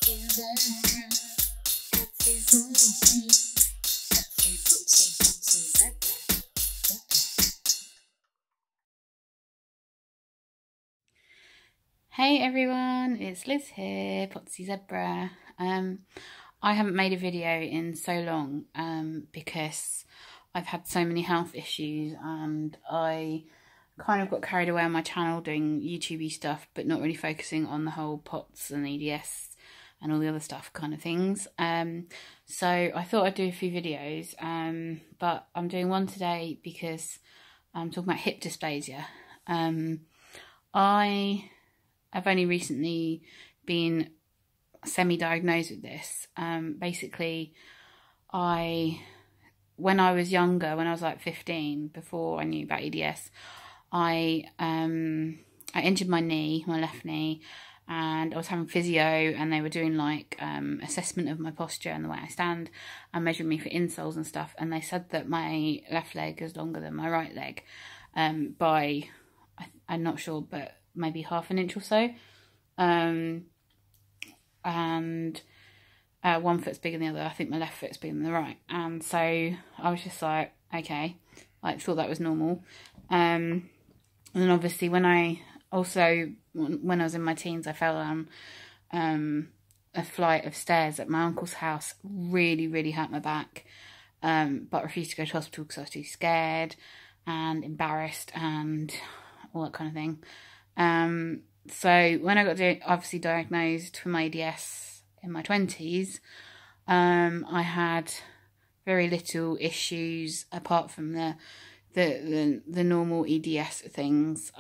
Hey everyone, it's Liz here, Potsie Zebra. I haven't made a video in so long because I've had so many health issues and I kind of got carried away on my channel doing YouTube-y stuff but not really focusing on the whole POTS and EDS and all the other stuff kind of things. So I thought I'd do a few videos, but I'm doing one today because I'm talking about hip dysplasia. I've only recently been semi-diagnosed with this. Basically, when I was younger, when I was like 15, before I knew about EDS, I injured my knee, my left knee, and I was having physio, and they were doing like assessment of my posture and the way I stand, and measuring me for insoles and stuff. And they said that my left leg is longer than my right leg, by I'm not sure, but maybe half an inch or so, and one foot's bigger than the other. I think my left foot's bigger than the right, and so I was just like, okay, like thought that was normal. And then obviously when I was in my teens, I fell down a flight of stairs at my uncle's house, really hurt my back, but refused to go to hospital because I was too scared and embarrassed and all that kind of thing. So when I got obviously diagnosed for my EDS in my 20s, I had very little issues apart from the normal EDS things,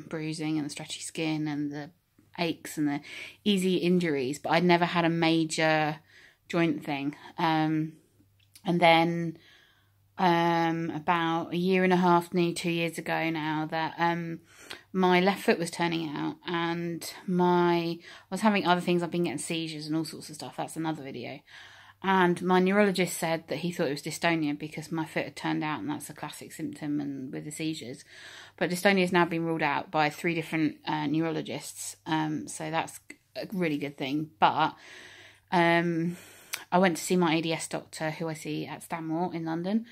bruising and the stretchy skin and the aches and the easy injuries, but I'd never had a major joint thing. And then about a year and a half, nearly 2 years ago now, that my left foot was turning out, and I was having other things. I've been getting seizures and all sorts of stuff. That's another video. And my neurologist said that he thought it was dystonia because my foot had turned out, and that's a classic symptom and with the seizures. But dystonia has now been ruled out by 3 different neurologists, so that's a really good thing. But I went to see my EDS doctor, who I see at Stanmore in London,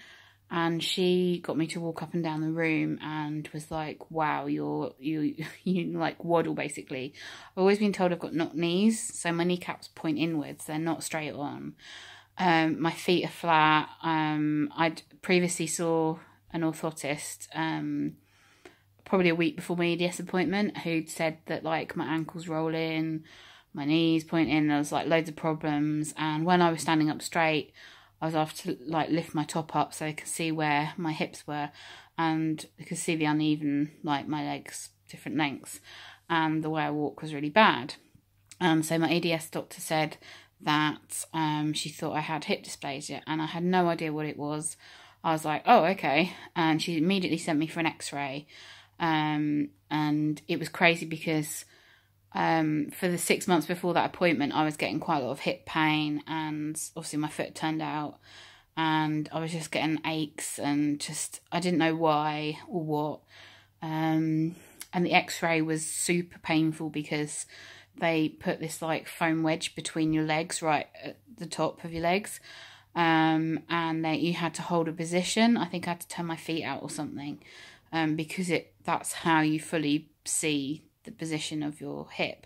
and she got me to walk up and down the room and was like, wow, you like waddle basically. I've always been told I've got knock knees, so my kneecaps point inwards, they're not straight on. My feet are flat. I'd previously saw an orthotist probably a week before my EDS appointment, who'd said that like my ankles roll in, my knees point in, there was like loads of problems, and when I was standing up straight, I was asked to like lift my top up so I could see where my hips were, and I could see the uneven, like my legs, different lengths, and the way I walk was really bad. So my EDS doctor said that she thought I had hip dysplasia, and I had no idea what it was. I was like, oh, okay, and she immediately sent me for an X-ray, and it was crazy because for the 6 months before that appointment, I was getting quite a lot of hip pain, and obviously my foot turned out, and I was just getting aches, and just I didn't know why or what. And the X-ray was super painful because they put this like foam wedge between your legs, right at the top of your legs, and you had to hold a position. I think I had to turn my feet out or something, because that's how you fully see the position of your hip,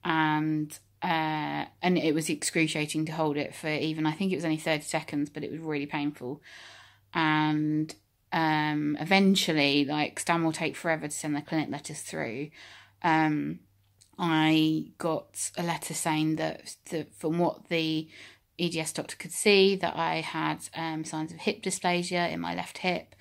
and it was excruciating to hold it for even, I think it was only 30 seconds, but it was really painful. And eventually, like, Stan will take forever to send the clinic letters through. I got a letter saying that from what the EDS doctor could see, that I had signs of hip dysplasia in my left hip.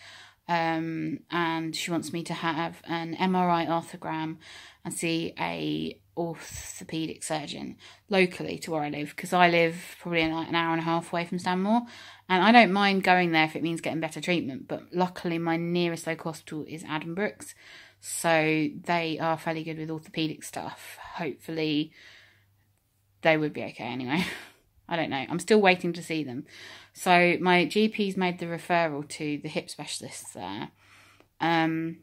And she wants me to have an MRI arthrogram and see a orthopedic surgeon locally to where I live, because I live probably like an hour and a half away from Stanmore, and I don't mind going there if it means getting better treatment, but luckily my nearest local hospital is Addenbrooke's, so they are fairly good with orthopedic stuff. Hopefully they would be okay anyway. I don't know. I'm still waiting to see them. So my GP's made the referral to the hip specialists there. And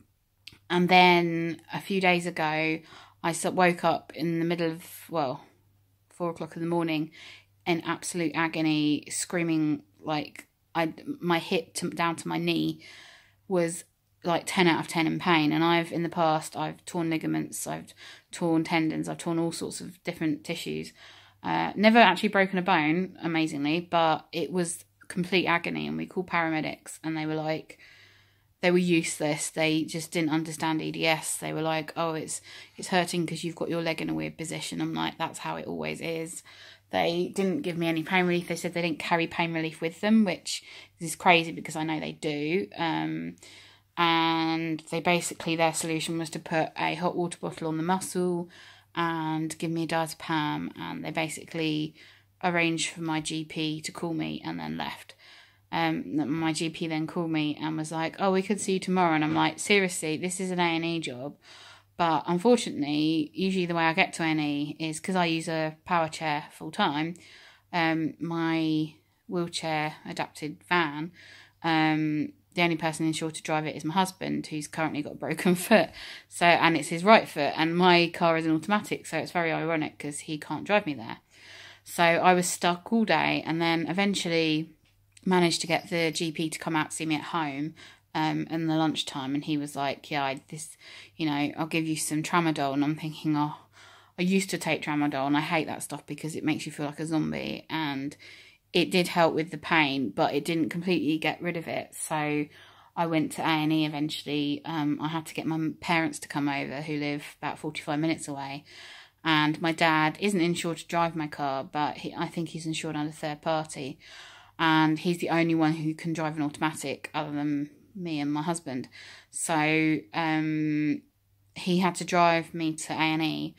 then a few days ago, I woke up in the middle of, well, 4 o'clock in the morning in absolute agony, screaming like my hip down to my knee was like 10 out of 10 in pain. And in the past, I've torn ligaments, I've torn tendons, I've torn all sorts of different tissues. Never actually broken a bone, amazingly, but it was complete agony. And we called paramedics, and they were useless. They just didn't understand EDS. They were like, oh, it's hurting because you've got your leg in a weird position. I'm like, that's how it always is. They didn't give me any pain relief. They said they didn't carry pain relief with them, which is crazy because I know they do. And they basically, their solution was to put a hot water bottle on the muscle and give me a diazepam. And they basically arranged for my GP to call me and then left. My GP then called me and was like, oh, we could see you tomorrow. And I'm like, seriously, this is an A&E job. But unfortunately, usually the way I get to A&E is because I use a power chair full time. My wheelchair adapted van, the only person insured to drive it is my husband, who's currently got a broken foot. So, and it's his right foot, and my car is an automatic, so it's very ironic because he can't drive me there. So I was stuck all day, and then eventually managed to get the GP to come out to see me at home in the lunchtime, and he was like, yeah, I'll give you some tramadol. And I'm thinking, oh, I used to take tramadol, and I hate that stuff because it makes you feel like a zombie, and it did help with the pain, but it didn't completely get rid of it. So I went to A&E eventually. I had to get my parents to come over, who live about 45 minutes away. And my dad isn't insured to drive my car, but I think he's insured under third party. And he's the only one who can drive an automatic other than me and my husband. So he had to drive me to A&E.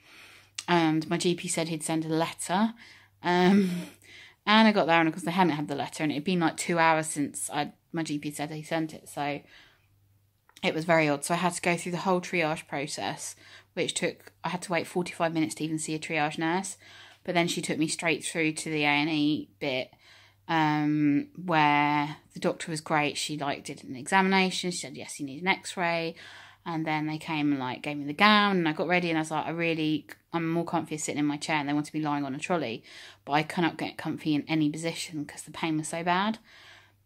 And my GP said he'd send a letter. And I got there, and of course they hadn't had the letter, and it had been like 2 hours since my GP said he sent it, so it was very odd. So I had to go through the whole triage process, which I had to wait 45 minutes to even see a triage nurse, but then she took me straight through to the A&E bit, where the doctor was great. She did an examination. She said, yes, you need an x-ray. And then they came and gave me the gown, and I got ready, and I was like, I'm more comfy sitting in my chair, and they wanted me lying on a trolley, but I cannot get comfy in any position because the pain was so bad.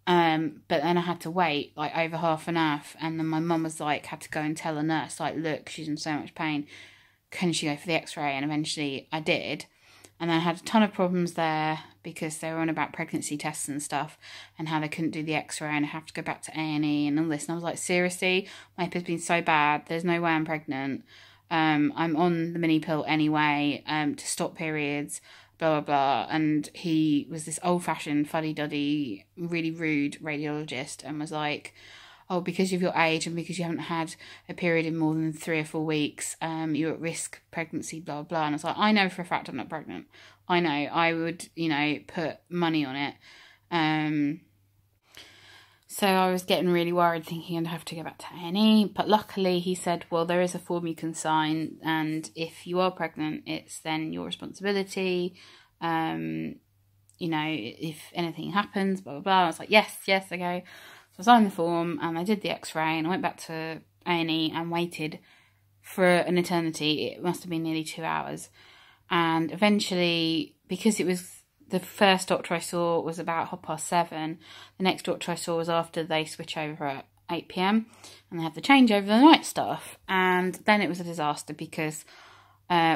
But then I had to wait over half an hour, and then my mum was had to go and tell the nurse, look, she's in so much pain, can she go for the x-ray? And eventually I did. And then I had a ton of problems there because they were on about pregnancy tests and stuff, and how they couldn't do the x-ray, and I have to go back to A&E and all this. And I was like, seriously, my hip has been so bad, there's no way I'm pregnant. I'm on the mini pill anyway, to stop periods, blah, blah, blah. And he was this old-fashioned, fuddy-duddy, really rude radiologist, and was like, oh, because of your age and because you haven't had a period in more than 3 or 4 weeks, you're at risk pregnancy, blah, blah. And I was like, I know for a fact I'm not pregnant. I know. I would, put money on it. So I was getting really worried, thinking I'd have to go back to A&E. But luckily he said, well, there is a form you can sign, and if you are pregnant, it's then your responsibility. If anything happens, blah, blah, blah. I was like, yes, okay. So I signed the form, and I did the x-ray, and I went back to A&E and waited for an eternity. It must have been nearly 2 hours. And eventually, because it was the first doctor I saw was about 7:30, the next doctor I saw was after they switch over at 8 p.m. and they have the change over the night stuff. And then it was a disaster because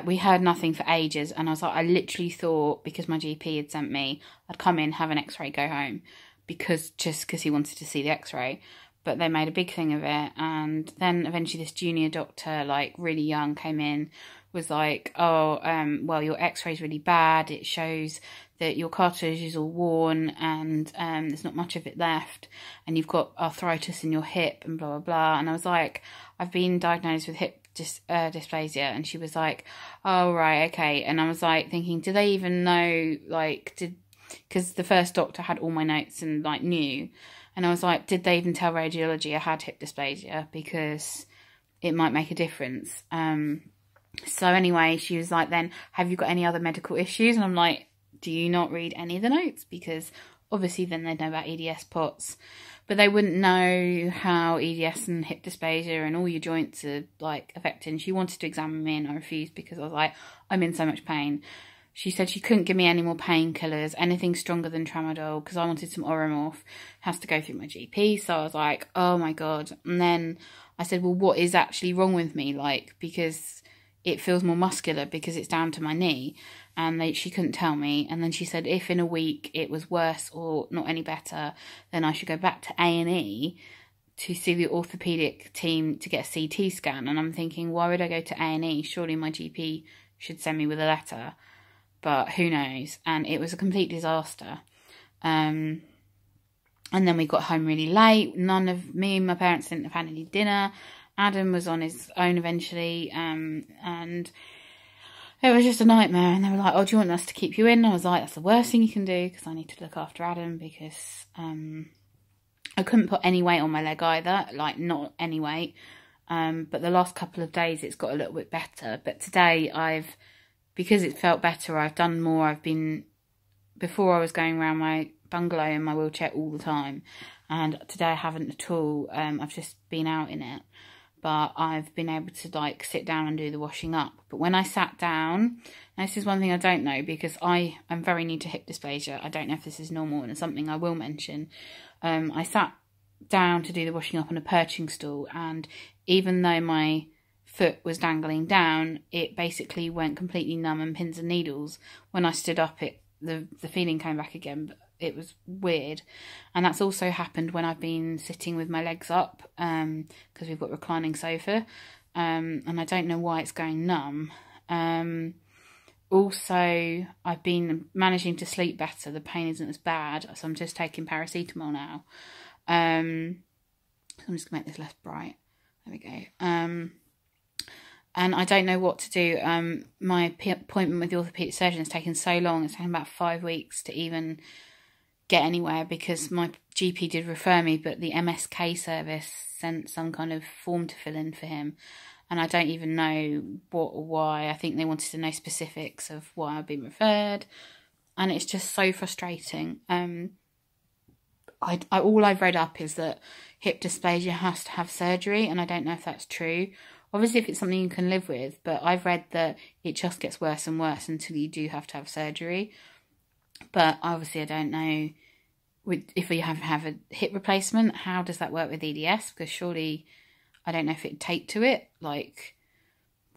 we heard nothing for ages. And I was like, I literally thought, because my GP had sent me, I'd come in, have an x-ray, go home. Because he wanted to see the x-ray, but they made a big thing of it. And then eventually this junior doctor, really young, came in, was like, oh, well, your x-ray's really bad, it shows that your cartilage is all worn, and there's not much of it left, and you've got arthritis in your hip, and blah, blah, blah. And I was like, I've been diagnosed with hip dysplasia. And she was like, oh, right, okay. And I was thinking, do they even know, because the first doctor had all my notes and knew, and I was like, did they even tell radiology I had hip dysplasia, because it might make a difference. So anyway, she was like, then have you got any other medical issues? And I'm like, do you not read any of the notes? Because obviously then they'd know about EDS POTS, but they wouldn't know how EDS and hip dysplasia and all your joints are affected. And she wanted to examine me, and I refused because I was like, I'm in so much pain. she said she couldn't give me any more painkillers, anything stronger than tramadol, because I wanted some Oromorph. Has to go through my GP. So I was like, oh my God. And then I said, well, what is actually wrong with me? Like, because it feels more muscular because it's down to my knee. And she couldn't tell me. And then she said if in a week it was worse or not any better, then I should go back to A&E to see the orthopaedic team to get a CT scan. And I'm thinking, why would I go to A&E? Surely my GP should send me with a letter. But who knows? And it was a complete disaster. And then we got home really late. Me and my parents didn't have had any dinner. Adam was on his own eventually. And it was just a nightmare. And they were like, oh, do you want us to keep you in? And I was like, that's the worst thing you can do, because I need to look after Adam, because I couldn't put any weight on my leg either. Like, not any weight. But the last couple of days it's got a little bit better. But today because it felt better, I've done more. Before I was going around my bungalow in my wheelchair all the time. And today I haven't at all. I've just been out in it. But I've been able to, like, sit down and do the washing up. But when I sat down, this is one thing I don't know, because I am very new to hip dysplasia. I don't know if this is normal, and it's something I will mention. I sat down to do the washing up on a perching stool, and even though my foot was dangling down, it basically went completely numb and pins and needles. When I stood up, the feeling came back again, but it was weird. And that's also happened when I've been sitting with my legs up, because we've got reclining sofa, and I don't know why it's going numb. Also, I've been managing to sleep better. The pain isn't as bad, so I'm just taking paracetamol now. I'm just going to make this less bright. There we go. And I don't know what to do. My appointment with the orthopaedic surgeon has taken so long. It's taken about 5 weeks to even get anywhere, because my GP did refer me, but the MSK service sent some kind of form to fill in for him. And I don't even know what or why. I think they wanted to know specifics of why I've been referred. And it's just so frustrating. All I've read up is that hip dysplasia has to have surgery, and I don't know if that's true. Obviously, if it's something you can live with, but I've read that it just gets worse and worse until you do have to have surgery. But obviously, I don't know if you have a hip replacement, how does that work with EDS? Because surely, I don't know if it'd take to it. Like,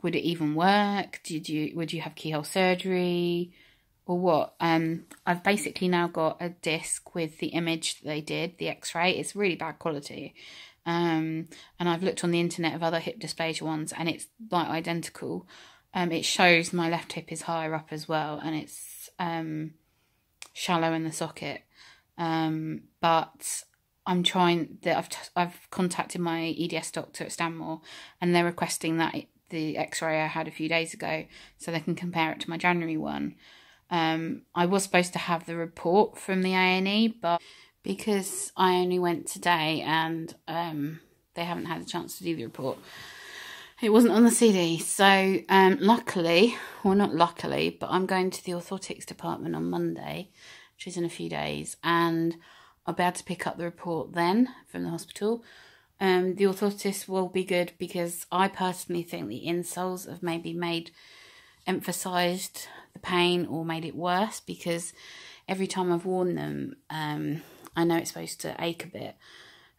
would it even work? Would you have keyhole surgery? Or what? I've basically now got a disc with the image that they did, the X-ray. It's really bad quality. And I've looked on the internet of other hip dysplasia ones, and it's like identical. It shows my left hip is higher up as well, and it's shallow in the socket. But I'm trying that. I've contacted my EDS doctor at Stanmore, and they're requesting that the X-ray I had a few days ago, so they can compare it to my January one. I was supposed to have the report from the A&E, but because I only went today and they haven't had a chance to do the report, it wasn't on the CD. So luckily, well, not luckily, but I'm going to the orthotics department on Monday, which is in a few days, and I'll be able to pick up the report then from the hospital. The orthotist will be good, because I personally think the insoles have maybe emphasised the pain or made it worse, because every time I've worn them, I know it's supposed to ache a bit,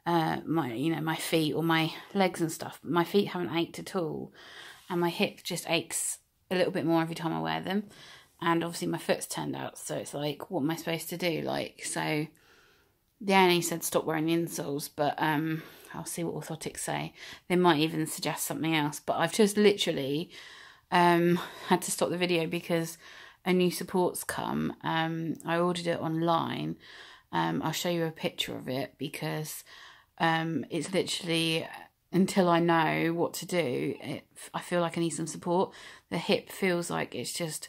my feet or my legs and stuff, but my feet haven't ached at all, and my hip just aches a little bit more every time I wear them, and obviously my foot's turned out, so it's like, what am I supposed to do? Like, so the A&E said stop wearing the insoles, but I'll see what orthotics say. They might even suggest something else, but I've just literally had to stop the video because a new support's come. I ordered it online. I'll show you a picture of it, because it's literally, until I know what to do, I feel like I need some support. The hip feels like it's just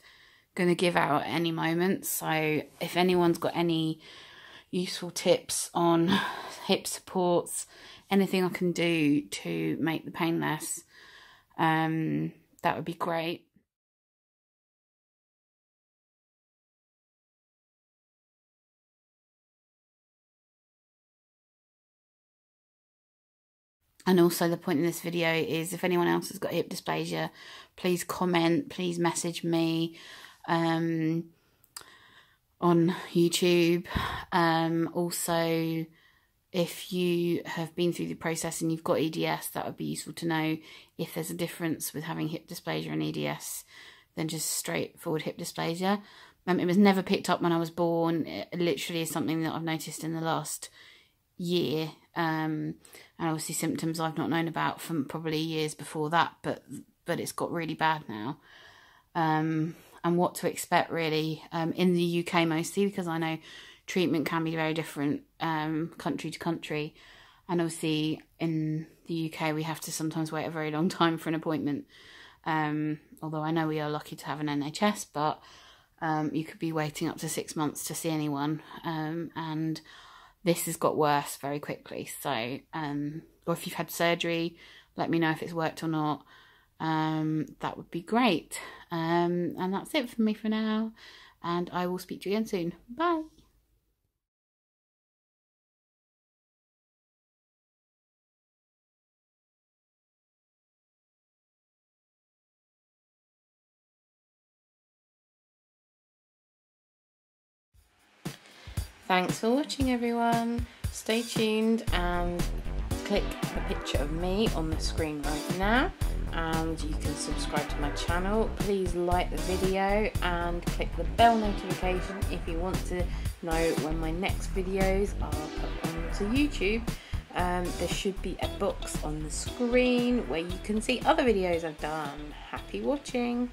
going to give out at any moment. So if anyone's got any useful tips on hip supports, anything I can do to make the pain less, that would be great. And also the point in this video is, if anyone else has got hip dysplasia, please comment, please message me. on YouTube. Also, if you have been through the process and you've got EDS, that would be useful to know if there's a difference with having hip dysplasia and EDS than just straightforward hip dysplasia. It was never picked up when I was born. It literally is something that I've noticed in the last year. And obviously symptoms I've not known about from probably years before that, but it's got really bad now. And what to expect really in the UK mostly, because I know treatment can be very different country to country, and obviously in the UK we have to sometimes wait a very long time for an appointment, although I know we are lucky to have an NHS, but you could be waiting up to 6 months to see anyone, and this has got worse very quickly. So or if you've had surgery, let me know if it's worked or not. That would be great. And that's it for me for now, and I will speak to you again soon. Bye. Thanks for watching, everyone. Stay tuned and click the picture of me on the screen right now, and you can subscribe to my channel. Please like the video and click the bell notification if you want to know when my next videos are put onto YouTube. There should be a box on the screen where you can see other videos I've done. Happy watching!